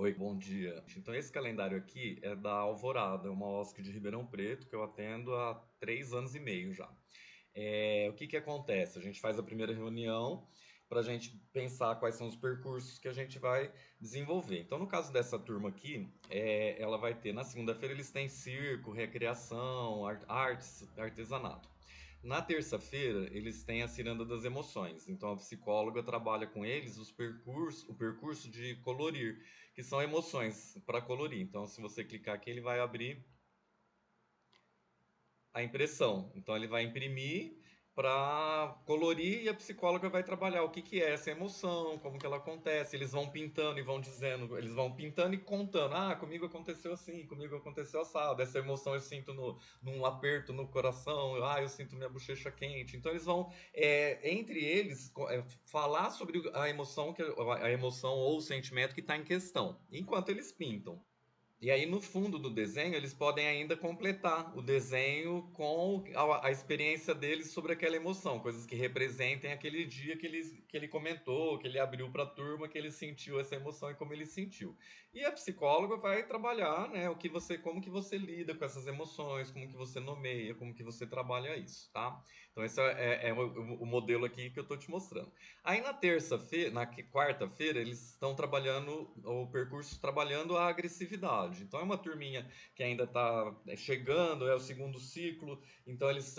Oi, bom dia. Então, esse calendário aqui é da Alvorada, uma OSC de Ribeirão Preto que eu atendo há 3 anos e meio já. O que que acontece? A gente faz a primeira reunião para a gente pensar quais são os percursos que a gente vai desenvolver. Então, no caso dessa turma aqui, ela vai ter, na segunda-feira, eles têm circo, recreação, artes, artesanato. Na terça-feira, eles têm a ciranda das emoções. Então, a psicóloga trabalha com eles o percurso de colorir, que são emoções para colorir. Então, se você clicar aqui, ele vai abrir a impressão. Então ele vai imprimir para colorir e a psicóloga vai trabalhar o que que é essa emoção, como que ela acontece. Eles vão pintando e vão dizendo, eles vão pintando e contando. Ah, comigo aconteceu assim, comigo aconteceu assado. Essa emoção eu sinto num aperto no coração. Ah, eu sinto minha bochecha quente. Então eles vão, entre eles, falar sobre a emoção ou o sentimento que está em questão, enquanto eles pintam. E aí, no fundo do desenho, eles podem ainda completar o desenho com a experiência deles sobre aquela emoção, coisas que representem aquele dia que ele comentou, que ele abriu para a turma, que ele sentiu essa emoção e como ele sentiu. E a psicóloga vai trabalhar, né, como que você lida com essas emoções, como que você nomeia, como que você trabalha isso, tá? Então, esse é o modelo aqui que eu estou te mostrando. Aí na quarta-feira, eles estão trabalhando o percurso trabalhando a agressividade. Então é uma turminha que ainda está chegando, é o segundo ciclo. Então eles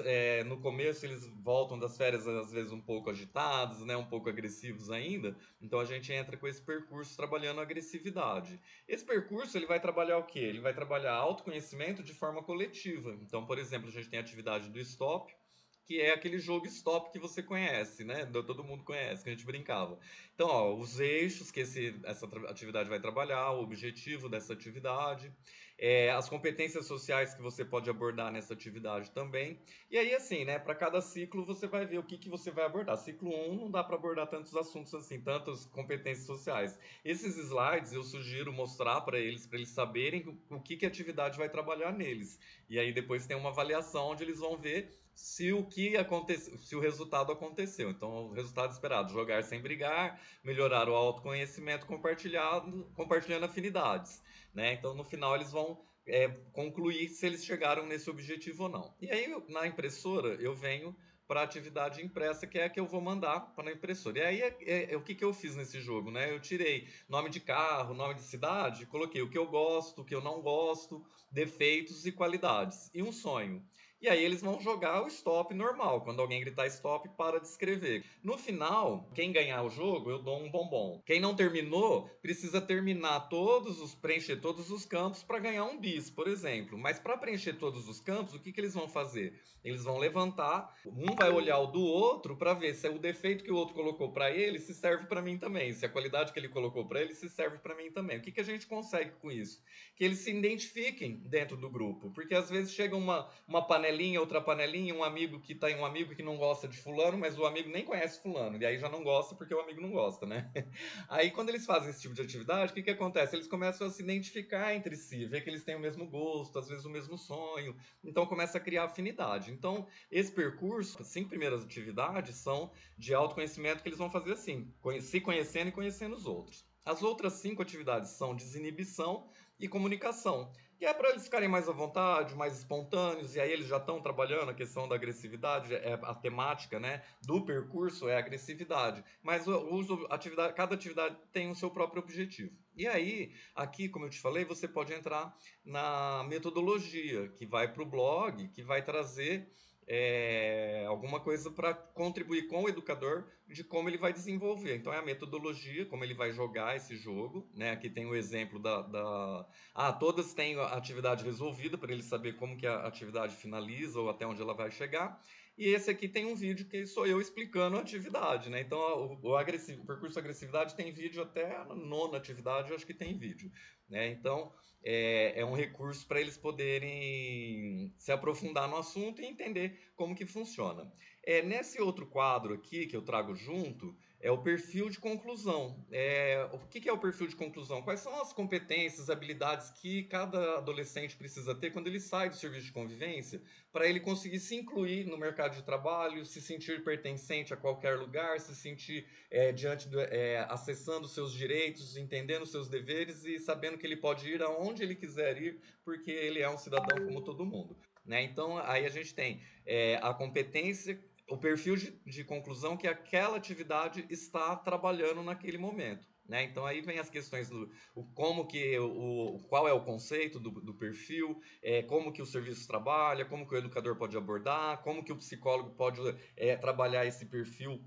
no começo eles voltam das férias às vezes um pouco agitados, né, um pouco agressivos ainda. Então a gente entra com esse percurso trabalhando a agressividade. Esse percurso ele vai trabalhar o quê? Ele vai trabalhar autoconhecimento de forma coletiva. Então, por exemplo, a gente tem a atividade do stop, que é aquele jogo stop que você conhece, né? Todo mundo conhece, que a gente brincava. Então, ó, os eixos que essa atividade vai trabalhar, o objetivo dessa atividade, as competências sociais que você pode abordar nessa atividade também. E aí, assim, né? Para cada ciclo você vai ver o que que você vai abordar. Ciclo um não dá para abordar tantos assuntos assim, tantas competências sociais. Esses slides eu sugiro mostrar para eles saberem o que que a atividade vai trabalhar neles. E aí depois tem uma avaliação onde eles vão ver se o que aconteceu, se o resultado aconteceu. Então, o resultado esperado: jogar sem brigar, melhorar o autoconhecimento compartilhando afinidades, né? Então, no final, eles vão concluir se eles chegaram nesse objetivo ou não. E aí, na impressora, eu venho para a atividade impressa, que é a que eu vou mandar para a impressora. E aí, o que que eu fiz nesse jogo, né? Eu tirei nome de carro, nome de cidade, coloquei o que eu gosto, o que eu não gosto, defeitos e qualidades, e um sonho. E aí eles vão jogar o stop normal. Quando alguém gritar stop, para de escrever. No final, quem ganhar o jogo, eu dou um bombom. Quem não terminou, precisa preencher todos os campos para ganhar um bis, por exemplo. Mas para preencher todos os campos, o que que eles vão fazer? Eles vão levantar, um vai olhar o do outro para ver se o defeito que o outro colocou para ele se serve para mim também, se a qualidade que ele colocou para ele se serve para mim também. O que que a gente consegue com isso? Que eles se identifiquem dentro do grupo, porque às vezes chega uma panelinha, outra panelinha, um amigo que não gosta de fulano, mas o amigo nem conhece fulano, e aí já não gosta porque o amigo não gosta, né? Aí quando eles fazem esse tipo de atividade, o que que acontece? Eles começam a se identificar entre si, ver que eles têm o mesmo gosto, às vezes o mesmo sonho, então começa a criar afinidade. Então, esse percurso, as 5 primeiras atividades são de autoconhecimento que eles vão fazer assim, se conhecendo e conhecendo os outros. As outras 5 atividades são desinibição e comunicação. E é para eles ficarem mais à vontade, mais espontâneos, e aí eles já estão trabalhando a questão da agressividade, a temática, né, do percurso é a agressividade, mas cada atividade tem o seu próprio objetivo. E aí, aqui, como eu te falei, você pode entrar na metodologia, que vai para o blog, que vai trazer alguma coisa para contribuir com o educador de como ele vai desenvolver. Então é a metodologia, como ele vai jogar esse jogo, né? Aqui tem o exemplo todas têm a atividade resolvida para ele saber como que a atividade finaliza ou até onde ela vai chegar. E esse aqui tem um vídeo que sou eu explicando a atividade, né? Então o percurso agressividade tem vídeo até a nona atividade, eu acho que tem vídeo, né? Então é um recurso para eles poderem se aprofundar no assunto e entender como que funciona. Nesse outro quadro aqui que eu trago junto, é o perfil de conclusão. O que que é o perfil de conclusão? Quais são as competências, habilidades que cada adolescente precisa ter quando ele sai do serviço de convivência para ele conseguir se incluir no mercado de trabalho, se sentir pertencente a qualquer lugar, se sentir acessando seus direitos, entendendo seus deveres e sabendo que ele pode ir aonde ele quiser ir, porque ele é um cidadão como todo mundo. Né? Então, aí a gente tem a competência, o perfil de conclusão que aquela atividade está trabalhando naquele momento. Né? Então aí vem as questões do como que qual é o conceito do perfil, como que o serviço trabalha, como que o educador pode abordar, como que o psicólogo pode trabalhar esse perfil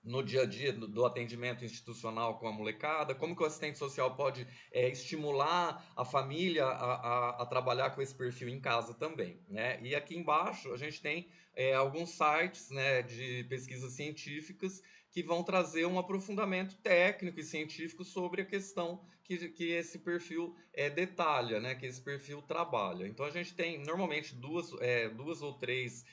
no dia a dia do atendimento institucional com a molecada, como que o assistente social pode estimular a família a trabalhar com esse perfil em casa também, né? E aqui embaixo a gente tem alguns sites, né, de pesquisas científicas que vão trazer um aprofundamento técnico e científico sobre a questão que esse perfil detalha, né, que esse perfil trabalha. Então a gente tem normalmente dois ou três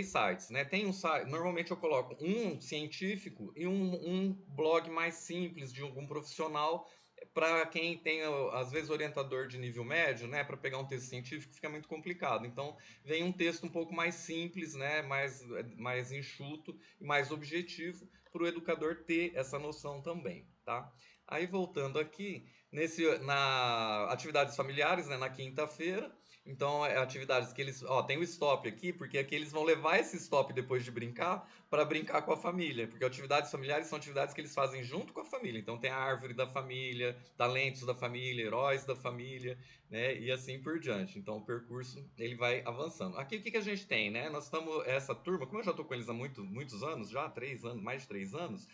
sites, né? Tem um site, normalmente eu coloco um científico e um blog mais simples de algum profissional para quem tem, às vezes, orientador de nível médio, né? Para pegar um texto científico fica muito complicado. Então, vem um texto um pouco mais simples, né? Mais enxuto e mais objetivo para o educador ter essa noção também, tá? Aí, voltando aqui, na atividades familiares, né? Na quinta-feira, então, atividades que eles. Ó, tem o stop aqui, porque aqui eles vão levar esse stop depois de brincar para brincar com a família. Porque atividades familiares são atividades que eles fazem junto com a família. Então, tem a árvore da família, talentos da família, heróis da família, né? E assim por diante. Então, o percurso ele vai avançando. Aqui, o que que a gente tem, né? Nós estamos. Essa turma, como eu já estou com eles há muitos anos, já, 3 anos, mais de 3 anos.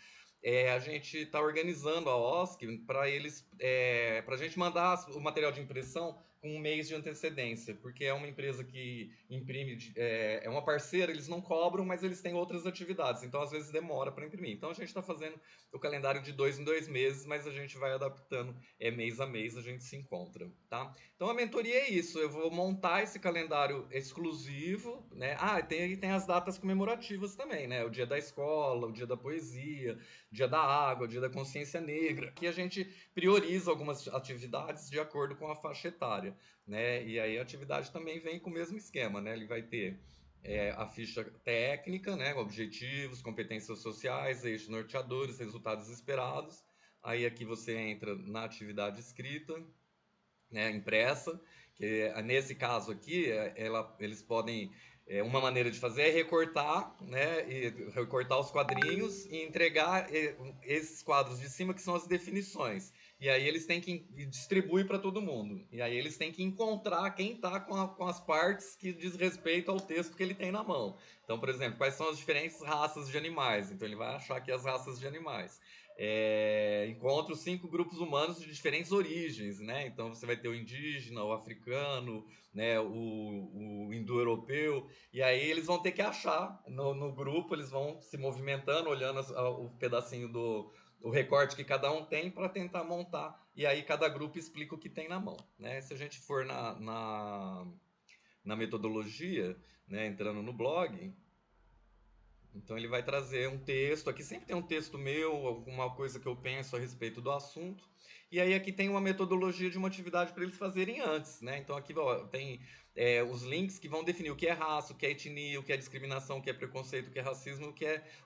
A gente está organizando a OSC para eles, para a gente mandar o material de impressão com um mês de antecedência, porque é uma empresa que imprime, é uma parceira, eles não cobram, mas eles têm outras atividades, então às vezes demora para imprimir. Então a gente está fazendo o calendário de 2 em 2 meses, mas a gente vai adaptando mês a mês, a gente se encontra, tá? Então a mentoria é isso, eu vou montar esse calendário exclusivo, né? Ah, tem as datas comemorativas também, né? O dia da escola, o dia da poesia, o dia da água, o dia da consciência negra, que a gente prioriza algumas atividades de acordo com a faixa etária, né? E aí a atividade também vem com o mesmo esquema, né? Ele vai ter a ficha técnica, né? Objetivos, competências sociais, eixos norteadores, resultados esperados. Aí aqui você entra na atividade escrita, né, impressa, que nesse caso aqui, eles podem. Uma maneira de fazer é recortar, né, e recortar os quadrinhos e entregar esses quadros de cima que são as definições. E aí eles têm que distribuir para todo mundo. E aí eles têm que encontrar quem está com as partes que diz respeito ao texto que ele tem na mão. Então, por exemplo, quais são as diferentes raças de animais? Então ele vai achar aqui as raças de animais. Encontra os 5 grupos humanos de diferentes origens, né? Então você vai ter o indígena, o africano, né? O indo-europeu, e aí eles vão ter que achar no grupo, eles vão se movimentando, olhando o pedacinho o recorte que cada um tem para tentar montar, e aí cada grupo explica o que tem na mão, né? Se a gente for na metodologia, né? Entrando no blog, então ele vai trazer um texto, aqui sempre tem um texto meu, alguma coisa que eu penso a respeito do assunto. E aí aqui tem uma metodologia de uma atividade para eles fazerem antes, né? Então aqui ó, tem os links que vão definir o que é raça, o que é etnia, o que é discriminação, o que é preconceito, o que é racismo,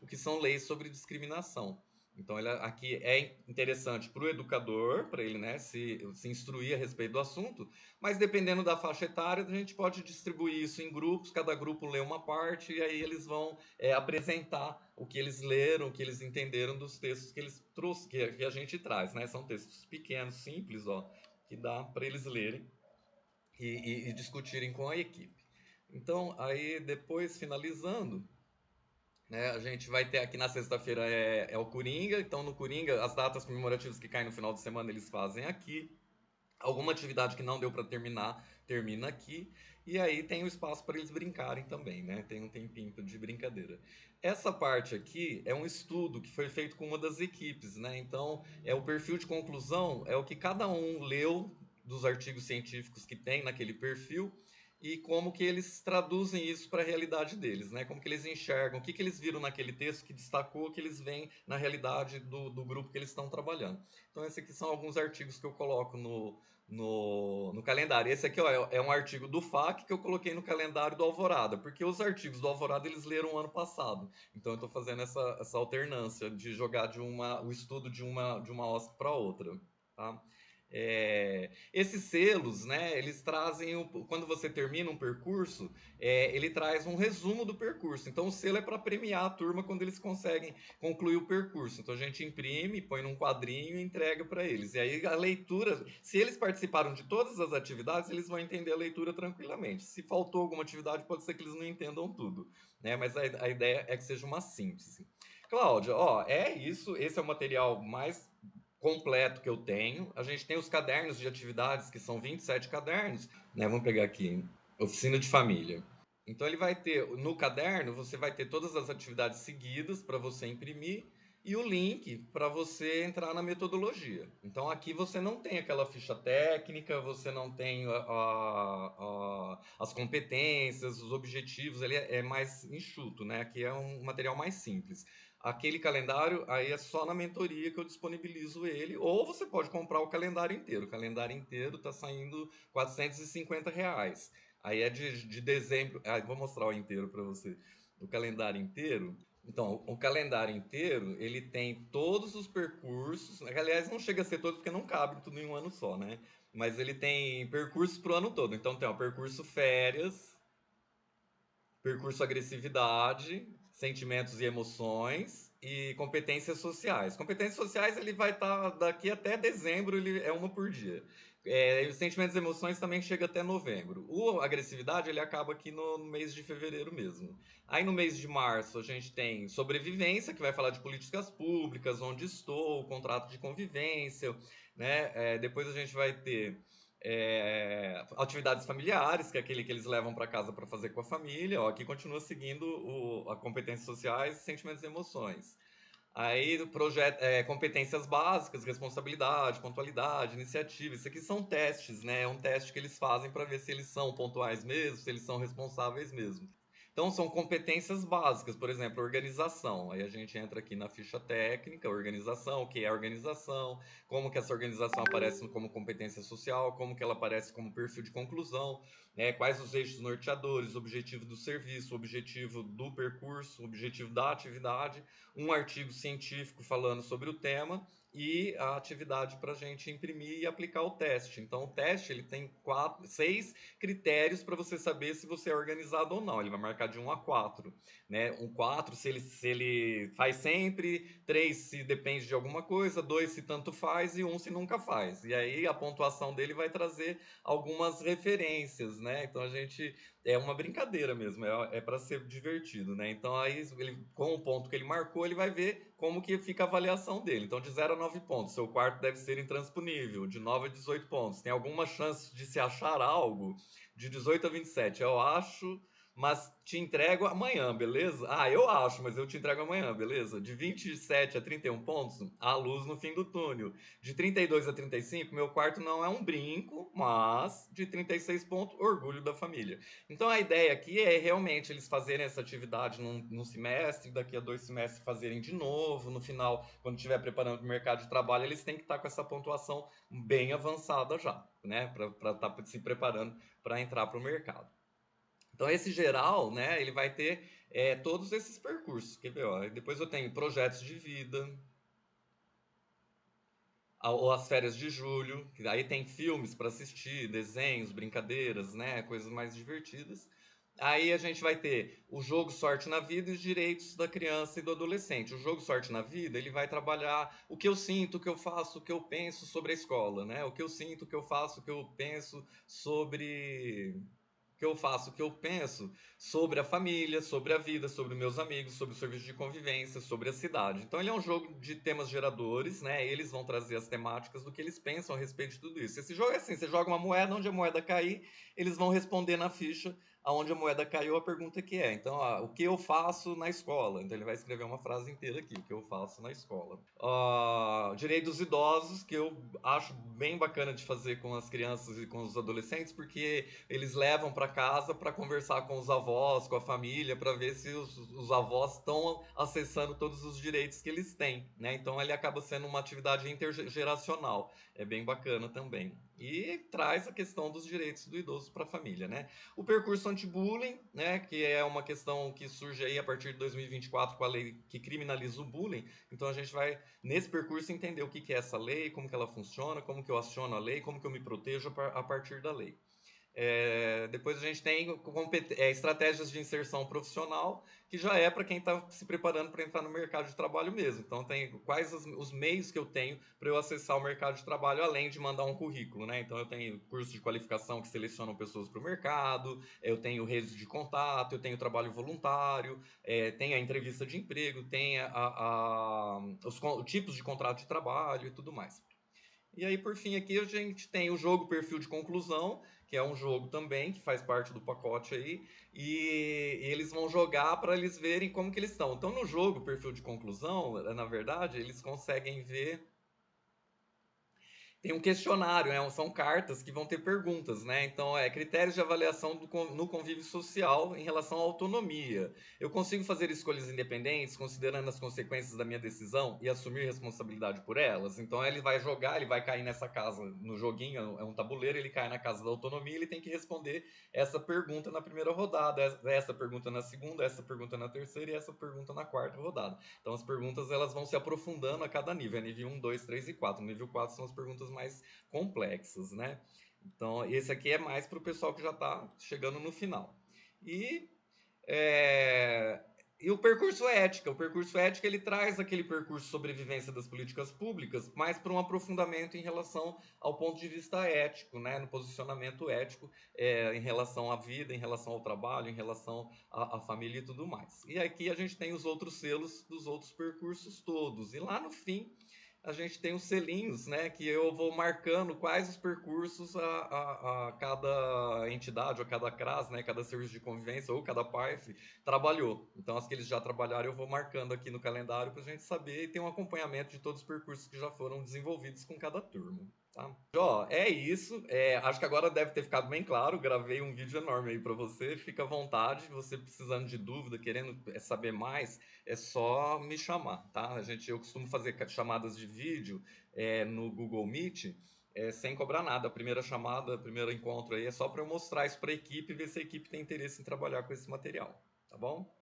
o que são leis sobre discriminação. Então aqui é interessante para o educador, para ele, né, se instruir a respeito do assunto, mas dependendo da faixa etária, a gente pode distribuir isso em grupos, cada grupo lê uma parte e aí eles vão apresentar o que eles leram, o que eles entenderam dos textos que eles trouxeram, que a gente traz, né? São textos pequenos, simples, ó, que dá para eles lerem e discutirem com a equipe. Então, aí depois, finalizando, né, a gente vai ter aqui na sexta-feira o Coringa, então no Coringa, as datas comemorativas que caem no final de semana eles fazem aqui. Alguma atividade que não deu para terminar, termina aqui. E aí tem o espaço para eles brincarem também, né? Tem um tempinho de brincadeira. Essa parte aqui é um estudo que foi feito com uma das equipes, né? Então, o perfil de conclusão, é o que cada um leu dos artigos científicos que tem naquele perfil e como que eles traduzem isso para a realidade deles, né? Como que eles enxergam, o que que eles viram naquele texto que destacou que eles veem na realidade do grupo que eles estão trabalhando. Então, esses aqui são alguns artigos que eu coloco no calendário. Esse aqui ó, é um artigo do FAQ que eu coloquei no calendário do Alvorada, porque os artigos do Alvorada eles leram ano passado. Então, eu estou fazendo essa alternância de jogar o estudo de uma OSC para outra. Tá? Esses selos, né, eles trazem, quando você termina um percurso, ele traz um resumo do percurso. Então, o selo é para premiar a turma quando eles conseguem concluir o percurso. Então, a gente imprime, põe num quadrinho e entrega para eles. E aí, a leitura, se eles participaram de todas as atividades, eles vão entender a leitura tranquilamente. Se faltou alguma atividade, pode ser que eles não entendam tudo, né? Mas a ideia é que seja uma síntese. Cláudia, ó, é isso. Esse é o material mais completo que eu tenho. A gente tem os cadernos de atividades, que são 27 cadernos, né? Vamos pegar aqui, oficina de família. Então ele vai ter, no caderno, você vai ter todas as atividades seguidas para você imprimir e o link para você entrar na metodologia. Então aqui você não tem aquela ficha técnica, você não tem as competências, os objetivos, ele é mais enxuto, né? Aqui é um material mais simples. Aquele calendário aí é só na mentoria que eu disponibilizo ele, ou você pode comprar o calendário inteiro. O calendário inteiro está saindo R$ 450. Aí é de dezembro. Ah, vou mostrar o inteiro para você. O calendário inteiro. Então, o calendário inteiro, ele tem todos os percursos. Aliás, não chega a ser todos porque não cabe tudo em um ano só, né? Mas ele tem percursos para o ano todo. Então, tem o percurso férias, percurso agressividade, sentimentos e emoções e competências sociais. Competências sociais ele vai estar daqui até dezembro, ele é uma por dia. Os sentimentos e emoções também chega até novembro. O agressividade ele acaba aqui no mês de fevereiro mesmo. Aí no mês de março a gente tem sobrevivência, que vai falar de políticas públicas, onde estou, contrato de convivência, né? Depois a gente vai ter atividades familiares, que é aquele que eles levam para casa para fazer com a família. Ó, aqui continua seguindo a competências sociais, sentimentos e emoções. Aí, competências básicas, responsabilidade, pontualidade, iniciativa. Isso aqui são testes, né? É um teste que eles fazem para ver se eles são pontuais mesmo, se eles são responsáveis mesmo. Então, são competências básicas, por exemplo, organização. Aí a gente entra aqui na ficha técnica, organização, o que é organização, como que essa organização aparece como competência social, como que ela aparece como perfil de conclusão, né? Quais os eixos norteadores, o objetivo do serviço, o objetivo do percurso, o objetivo da atividade, um artigo científico falando sobre o tema e a atividade para a gente imprimir e aplicar o teste. Então, o teste ele tem 6 critérios para você saber se você é organizado ou não. Ele vai marcar de 1 a 4, né? Um 4 se ele faz sempre, 3 se depende de alguma coisa, 2 se tanto faz e 1 se nunca faz. E aí a pontuação dele vai trazer algumas referências, né? Então a gente é uma brincadeira mesmo, é para ser divertido, né? Então aí ele, com o ponto que ele marcou, ele vai ver como que fica a avaliação dele. Então de 0 a 9 pontos, seu quarto deve ser intransponível, de 9 a 18 pontos. Tem alguma chance de se achar algo? De 18 a 27, eu acho, mas te entrego amanhã, beleza? Ah, eu acho, mas eu te entrego amanhã, beleza? De 27 a 31 pontos, há luz no fim do túnel. De 32 a 35, meu quarto não é um brinco, mas de 36 pontos, orgulho da família. Então a ideia aqui é realmente eles fazerem essa atividade num semestre, daqui a 2 semestres fazerem de novo, no final, quando estiver preparando para o mercado de trabalho, eles têm que estar com essa pontuação bem avançada já, né? Para estar se preparando para entrar para o mercado. Então, esse geral, né, ele vai ter todos esses percursos. Quer ver? Ó? Depois eu tenho projetos de vida, ou as férias de julho, que aí tem filmes para assistir, desenhos, brincadeiras, né, coisas mais divertidas. Aí a gente vai ter o jogo Sorte na Vida e os direitos da criança e do adolescente. O jogo Sorte na Vida, ele vai trabalhar o que eu sinto, o que eu faço, o que eu penso sobre a escola, né? O que eu sinto, o que eu faço, o que eu penso sobre que eu faço, o que eu penso sobre a família, sobre a vida, sobre meus amigos, sobre o serviço de convivência, sobre a cidade. Então ele é um jogo de temas geradores, né? Eles vão trazer as temáticas do que eles pensam a respeito de tudo isso. Esse jogo é assim, você joga uma moeda, onde a moeda cair, eles vão responder na ficha aonde a moeda caiu, a pergunta que é. Então, o que eu faço na escola? Então, ele vai escrever uma frase inteira aqui, o que eu faço na escola. Direito dos idosos, que eu acho bem bacana de fazer com as crianças e com os adolescentes, porque eles levam para casa para conversar com os avós, com a família, para ver se os avós estão acessando todos os direitos que eles têm, né? Então, ele acaba sendo uma atividade intergeracional. É bem bacana também. E traz a questão dos direitos do idoso para a família, né? O percurso anti-bullying, né, que é uma questão que surge aí a partir de 2024 com a lei que criminaliza o bullying. Então a gente vai, nesse percurso, entender o que é essa lei, como que ela funciona, como que eu aciono a lei, como que eu me protejo a partir da lei. Depois a gente tem estratégias de inserção profissional, que já é para quem está se preparando para entrar no mercado de trabalho mesmo. Então, tem quais os meios que eu tenho para eu acessar o mercado de trabalho, além de mandar um currículo, né? Então, eu tenho curso de qualificação que selecionam pessoas para o mercado, eu tenho redes de contato, eu tenho trabalho voluntário, tem a entrevista de emprego, tem os tipos de contrato de trabalho e tudo mais. E aí, por fim, aqui a gente tem o jogo Perfil de Conclusão, que é um jogo também que faz parte do pacote aí, e eles vão jogar para eles verem como que eles estão. Então, no jogo Perfil de Conclusão, na verdade, eles conseguem ver tem um questionário, né? São cartas que vão ter perguntas, né? Então, critérios de avaliação no convívio social em relação à autonomia. Eu consigo fazer escolhas independentes, considerando as consequências da minha decisão e assumir responsabilidade por elas? Então, ele vai jogar, ele vai cair nessa casa, no joguinho, é um tabuleiro, ele cai na casa da autonomia, ele tem que responder essa pergunta na primeira rodada, essa pergunta na segunda, essa pergunta na terceira e essa pergunta na quarta rodada. Então, as perguntas elas vão se aprofundando a cada nível. É nível 1, 2, 3 e 4. No nível 4 são as perguntas mais complexas, né? Então, esse aqui é mais para o pessoal que já está chegando no final. E é, e o percurso ética. O percurso ética ele traz aquele percurso de sobrevivência das políticas públicas, mais para um aprofundamento em relação ao ponto de vista ético, né? No posicionamento ético em relação à vida, em relação ao trabalho, em relação à família e tudo mais. E aqui a gente tem os outros selos dos outros percursos todos. E lá no fim a gente tem os selinhos, né, que eu vou marcando quais os percursos a cada entidade, ou cada CRAS, né, cada serviço de convivência, ou cada PARF, trabalhou. Então, as que eles já trabalharam, eu vou marcando aqui no calendário para a gente saber e ter um acompanhamento de todos os percursos que já foram desenvolvidos com cada turma. Tá? Ó, é isso. Acho que agora deve ter ficado bem claro. Gravei um vídeo enorme aí para você. Fica à vontade. Você precisando de dúvida, querendo saber mais, é só me chamar, tá? Eu costumo fazer chamadas de vídeo no Google Meet sem cobrar nada. A primeira chamada, o primeiro encontro aí é só para eu mostrar isso para a equipe e ver se a equipe tem interesse em trabalhar com esse material, tá bom?